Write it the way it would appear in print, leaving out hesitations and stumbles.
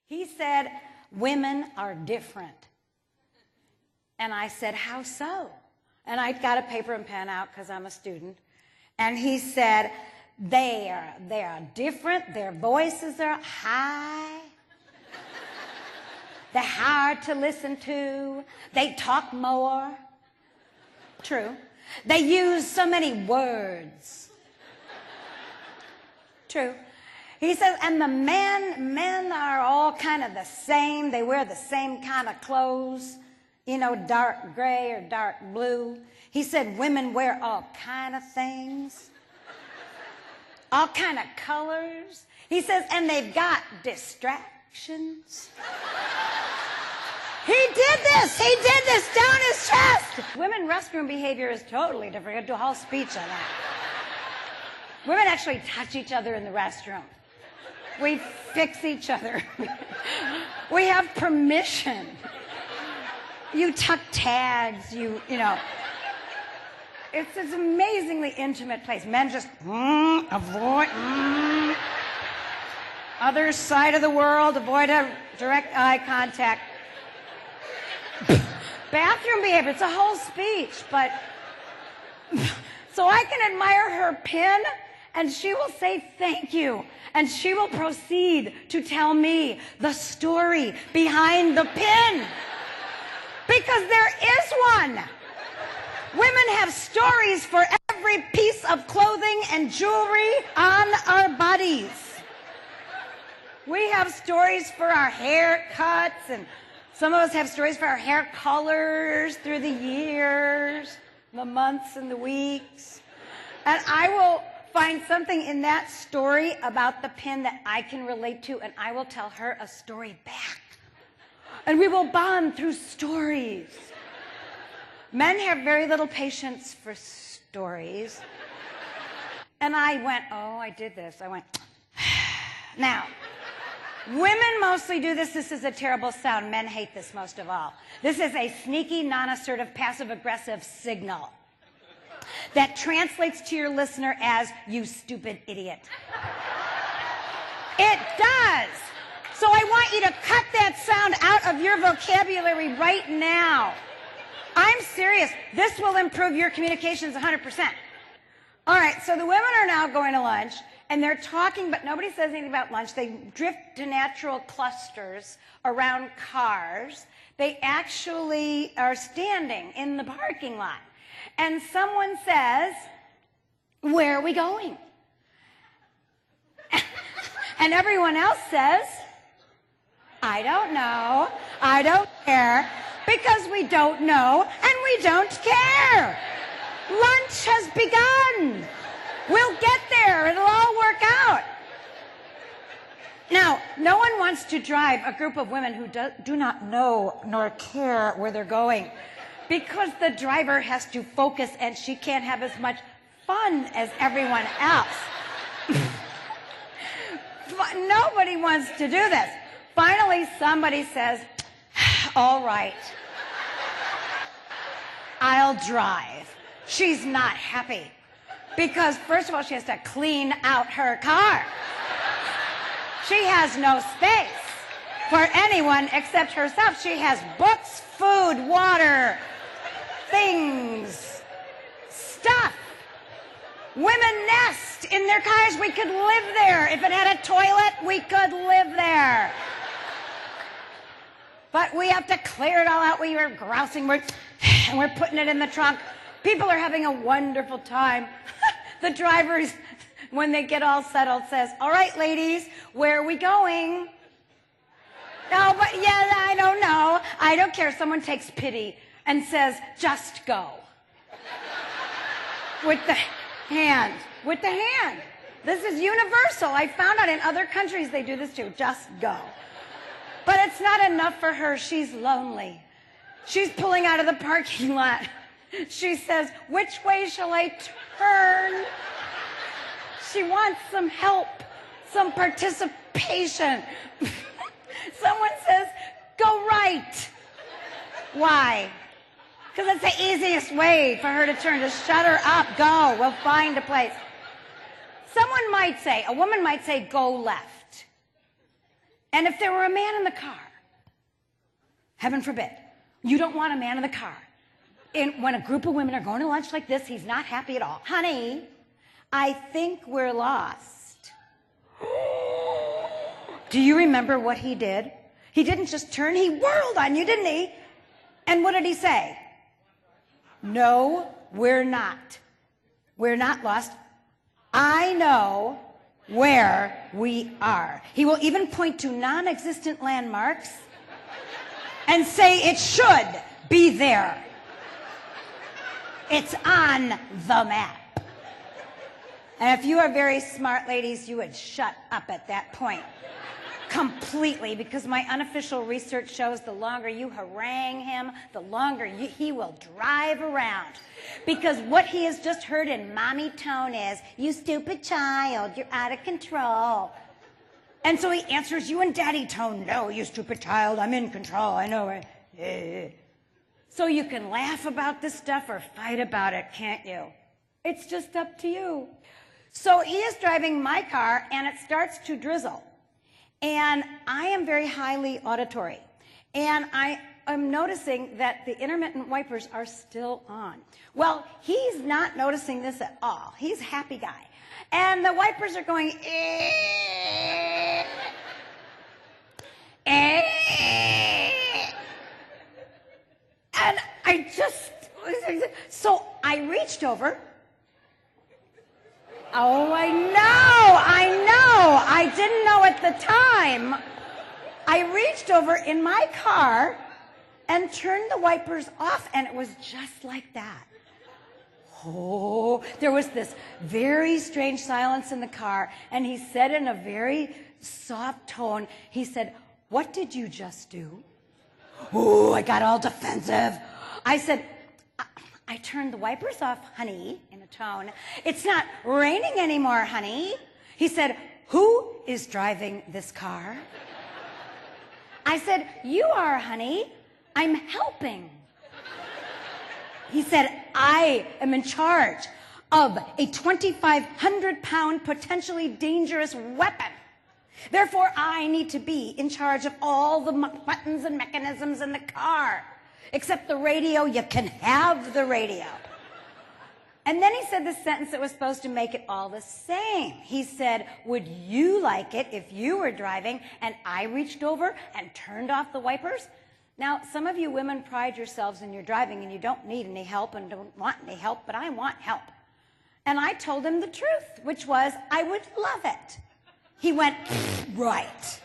He said, women are different. And I said, how so? And I got a paper and pen out because I'm a student. And he said, they are different. Their voices are high. They're hard to listen to. They talk more. True. They use so many words. True. He says, and the men are all kind of the same. They wear the same kind of clothes, you know, dark gray or dark blue. He said women wear all kind of things, all kind of colors. He says, and they've got distractions. He did this down his chest. Women restroom behavior is totally different. I do a whole speech on that. Women actually touch each other in the restroom. We fix each other. We have permission. You tuck tags, you know. It's an amazingly intimate place. Men just avoid. Other side of the world, avoid a direct eye contact. Bathroom behavior, it's a whole speech, but so I can admire her pin, and she will say thank you, and she will proceed to tell me the story behind the pin, because there is one. Women have stories for every piece of clothing and jewelry on our bodies. We have stories for our haircuts, and some of us have stories for our hair colors through the years, the months and the weeks. And I will find something in that story about the pin that I can relate to, and I will tell her a story back. And we will bond through stories. Men have very little patience for stories. And I went, oh, I did this. I went, now. Women mostly do this. This is a terrible sound. Men hate this most of all. This is a sneaky, non-assertive, passive-aggressive signal that translates to your listener as, you stupid idiot. It does. So I want you to cut that sound out of your vocabulary right now. I'm serious. This will improve your communications 100%. All right, so the women are now going to lunch. And they're talking, but nobody says anything about lunch. They drift to natural clusters around cars. They actually are standing in the parking lot. And someone says, where are we going? And everyone else says, I don't know. I don't care. Because we don't know and we don't care. Lunch has begun. We'll get there. It'll all work out. Now, no one wants to drive a group of women who do not know nor care where they're going, because the driver has to focus and she can't have as much fun as everyone else. Nobody wants to do this. Finally, somebody says, all right, I'll drive. She's not happy. Because, first of all, she has to clean out her car. She has no space for anyone except herself. She has books, food, water, things, stuff. Women nest in their cars. We could live there. If it had a toilet, we could live there. But we have to clear it all out. We are grousing, and we're putting it in the trunk. People are having a wonderful time. The driver, when they get all settled, says, all right, ladies, where are we going? No, but yeah, I don't know. I don't care. Someone takes pity and says, just go. With the hand. With the hand. This is universal. I found out in other countries they do this too. Just go. But it's not enough for her. She's lonely. She's pulling out of the parking lot. She says, which way shall I turn? She wants some help, some participation. Someone says, go right. Why? Because it's the easiest way for her to turn. Just shut her up. Go. We'll find a place. Someone might say, a woman might say, go left. And if there were a man in the car, heaven forbid, you don't want a man in the car. And when a group of women are going to lunch like this, he's not happy at all. Honey, I think we're lost. Do you remember what he did? He didn't just turn, he whirled on you, didn't he? And what did he say? No, we're not. We're not lost. I know where we are. He will even point to non-existent landmarks and say it should be there. It's on the map. And if you are very smart, ladies, you would shut up at that point. Completely, because my unofficial research shows the longer you harangue him, the longer he will drive around. Because what he has just heard in mommy tone is, you stupid child, you're out of control. And so he answers you in daddy tone, no, you stupid child, I'm in control, I know. So you can laugh about this stuff or fight about it, can't you? It's just up to you. So he is driving my car, and it starts to drizzle. And I am very highly auditory. And I am noticing that the intermittent wipers are still on. Well, he's not noticing this at all. He's a happy guy. And the wipers are going, and so I reached over. Oh, I know. I didn't know at the time. I reached over in my car and turned the wipers off, and it was just like that. Oh, there was this very strange silence in the car, and he said in a very soft tone, he said, "What did you just do?" Oh, I got all defensive. I said, I turned the wipers off, honey, in a tone. It's not raining anymore, honey. He said, who is driving this car? I said, you are, honey. I'm helping. He said, I am in charge of a 2,500-pound, potentially dangerous weapon. Therefore, I need to be in charge of all the buttons and mechanisms in the car. Except the radio, you can have the radio. And then he said this sentence that was supposed to make it all the same. He said, would you like it if you were driving and I reached over and turned off the wipers? Now, some of you women pride yourselves in your driving and you don't need any help and don't want any help, but I want help. And I told him the truth, which was I would love it. He went, right.